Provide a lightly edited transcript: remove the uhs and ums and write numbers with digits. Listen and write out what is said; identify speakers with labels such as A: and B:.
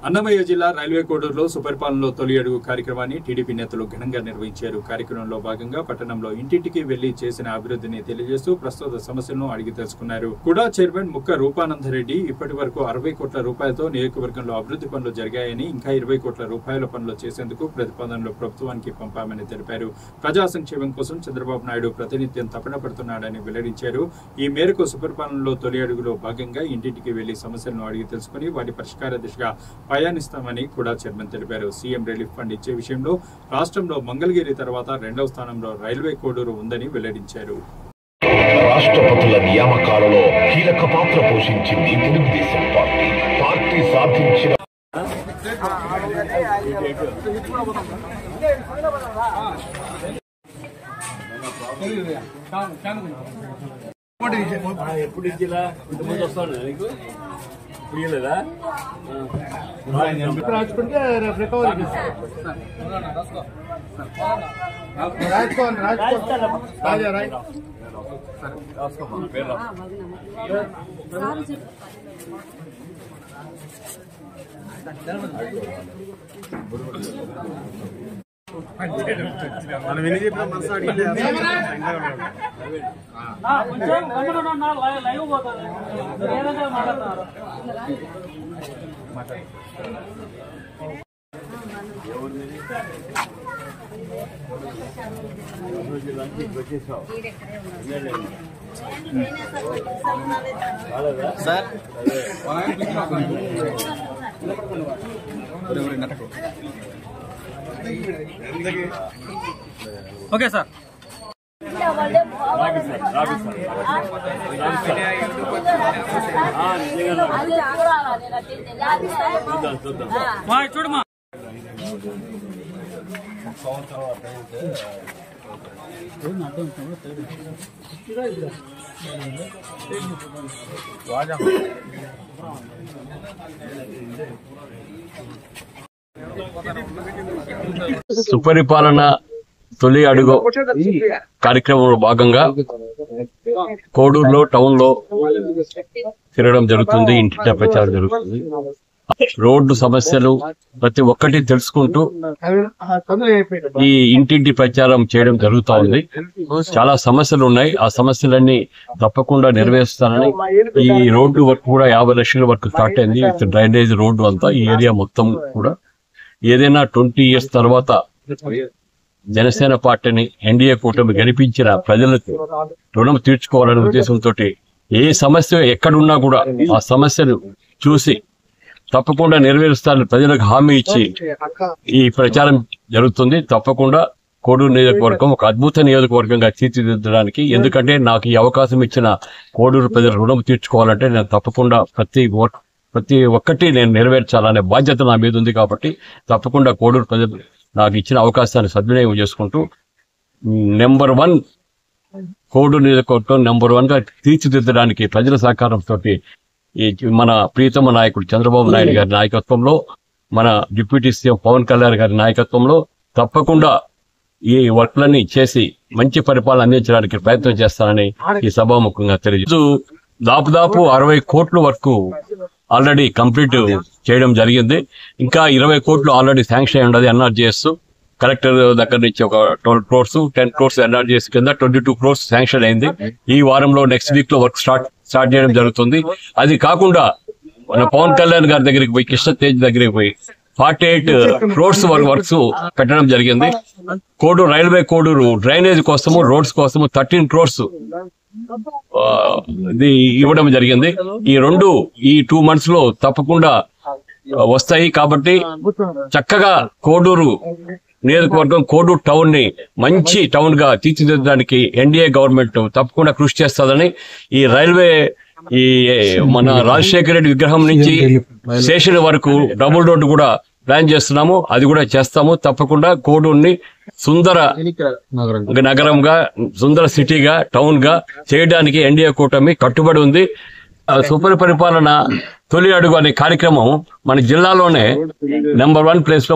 A: అన్నమయ్య జిల్లా రైల్వే కోడూరులో సుపరిపాలనలో తొలి అడుగు కార్యక్రమాన్ని టీడీపీ నేతలు ఘనంగా నిర్వహించారు. కార్యక్రమంలో భాగంగా పట్టణంలో ఇంటింటికి వెళ్లి చేసిన అభివృద్ధిని తెలియజేస్తూ ప్రస్తుత సమస్యలను అడిగి తెలుసుకున్నారు. కుడా చైర్మన్ ముక్క రూపానందరెడ్డి ఇప్పటి వరకు 60 కోట్ల రూపాయలతో నియోజకవర్గంలో అభివృద్ధి పనులు జరిగాయని, ఇంకా 20 కోట్ల రూపాయల పనులు చేసేందుకు ప్రతిపాదనలు ప్రభుత్వానికి పంపామని తెలిపారు. ప్రజా సంక్షేమం కోసం చంద్రబాబు నాయుడు ప్రతినిత్యం తపన పడుతున్నాడని వెల్లడించారు. ఈ మేరకు సుపరిపాలనలో తొలి అడుగులో భాగంగా ఇంటింటికి వెళ్లి సమస్యలను అడిగి తెలుసుకుని వాటి పరిష్కార దిశగా పయనిస్తామని కూడా చైర్మన్ తెలిపారు. సీఎం రిలీఫ్ ఫండ్ ఇచ్చే విషయంలో రాష్ట్రంలో మంగళగిరి తర్వాత 2వ స్థానంలో రైల్వే కోడూరు ఉందని వెల్లడించారు.
B: రాష్ట్రపతుల నియామకాలలో కీలక పాత్ర పోషించింది తెలుగుదేశం పార్టీ సాధించిన
C: ఎప్పుడు ఇచ్చిలా ఇంతకుముందు వస్తాను నీకు లేదా
D: రాసుకుంటే రేపు రికవరీ రాజా రాయ్ మనం ఎన్ని చెప్పినా మనసు
A: సార్
D: ఓకే సార్ చూడమా
C: సుపరిపాలన తొలి అడుగు కార్యక్రమంలో భాగంగా కోడూరులో టౌన్ లో తిరగడం జరుగుతుంది. ఇంటింటా ప్రచారం జరుగుతుంది. రోడ్డు సమస్యలు ప్రతి ఒక్కటి తెలుసుకుంటూ ఈ ఇంటింటి ప్రచారం చేయడం జరుగుతా ఉంది. చాలా సమస్యలు ఉన్నాయి. ఆ సమస్యలన్నీ తప్పకుండా నెరవేరుస్తానని ఈ రోడ్డు వర్క్ కూడా 50 లక్షల వరకు స్టార్ట్ అయింది. డ్రైనేజ్ రోడ్డు అంతా ఈ ఏరియా మొత్తం కూడా ఏదైనా 20 ఇయర్స్ తర్వాత జనసేన పార్టీని ఎన్డీఏ కూటమి గెలిపించిన ప్రజలకు రుణం తీర్చుకోవాలనే ఉద్దేశంతో ఏ సమస్య ఎక్కడున్నా కూడా ఆ సమస్యను చూసి తప్పకుండా నెరవేరుస్తారని ప్రజలకు హామీ ఇచ్చి ఈ ప్రచారం జరుగుతుంది. తప్పకుండా కోడూరు నియోజకవర్గం ఒక అద్భుత నియోజకవర్గంగా తీర్చిదిద్దడానికి, ఎందుకంటే నాకు ఈ అవకాశం ఇచ్చిన కోడూరు ప్రజల రుణం తీర్చుకోవాలంటే నేను తప్పకుండా ప్రతి ఒక్కటి నేను నెరవేర్చాలనే బాధ్యత నా మీద ఉంది. కాబట్టి తప్పకుండా కోడూరు ప్రజలు నాకు ఇచ్చిన అవకాశాన్ని సద్వినియోగం చేసుకుంటూ నెంబర్ 1 కోడూరు నియోజకవర్గం నెంబర్ 1గా తీర్చిదిద్దడానికి ప్రజల సహకారంతో మన ప్రీతమ నాయకుడు చంద్రబాబు నాయుడు గారి నాయకత్వంలో, మన డిప్యూటీ సీఎం పవన్ కళ్యాణ్ గారి నాయకత్వంలో తప్పకుండా ఈ వర్క్లన్నీ చేసి మంచి పరిపాలన అందించడానికి ప్రయత్నం చేస్తానని ఈ సభాముఖంగా తెలియజేస్తూ దాదాపు 60 కోట్ల వరకు ఆల్రెడీ కంప్లీట్ చేయడం జరిగింది. ఇంకా 20 కోట్లు ఆల్రెడీ శాంక్షన్ అయి ఉన్నది. ఎన్ఆర్జీఎస్ కలెక్టర్ దగ్గర నుంచి ఒక 12 crores 10 crores ఎన్ఆర్జీఎస్ కింద 22 crores శాంక్షన్ అయింది. ఈ వారంలో నెక్స్ట్ వీక్ లో వర్క్ స్టార్ట్ చేయడం జరుగుతుంది. అది కాకుండా మన పవన్ కళ్యాణ్ గారి దగ్గరికి పోయి, కృష్ణ తేజ్ దగ్గరికి పోయి 48 crores వర్క్స్ పెట్టడం జరిగింది. కోడూరు రైల్వే కోడూరు డ్రైనేజ్ కోసము, రోడ్స్ కోసము 13 crores ఇది ఇవ్వడం జరిగింది. ఈ 2 months లో తప్పకుండా వస్తాయి. కాబట్టి చక్కగా కోడూరు నియోజకవర్గం, కోడూరు టౌన్ ని మంచి టౌన్ గా తీర్చిదిద్దడానికి ఎన్డీఏ గవర్నమెంట్ తప్పకుండా కృషి చేస్తుందని, ఈ రైల్వే మన రాజశేఖర రెడ్డి విగ్రహం నుంచి స్టేషన్ వరకు డబుల్ రోడ్డు కూడా ప్లాన్ చేస్తున్నాము. అది కూడా చేస్తాము. తప్పకుండా కోడూరుని సుందర నగరంగా, సుందర సిటీగా, టౌన్ గా చేయడానికి ఎన్డీఏ కూటమి కట్టుబడి ఉంది. సుపరిపాలన తొలి అడుగు అనే కార్యక్రమం మన జిల్లాలోనే నెంబర్ 1 ప్లేస్ లో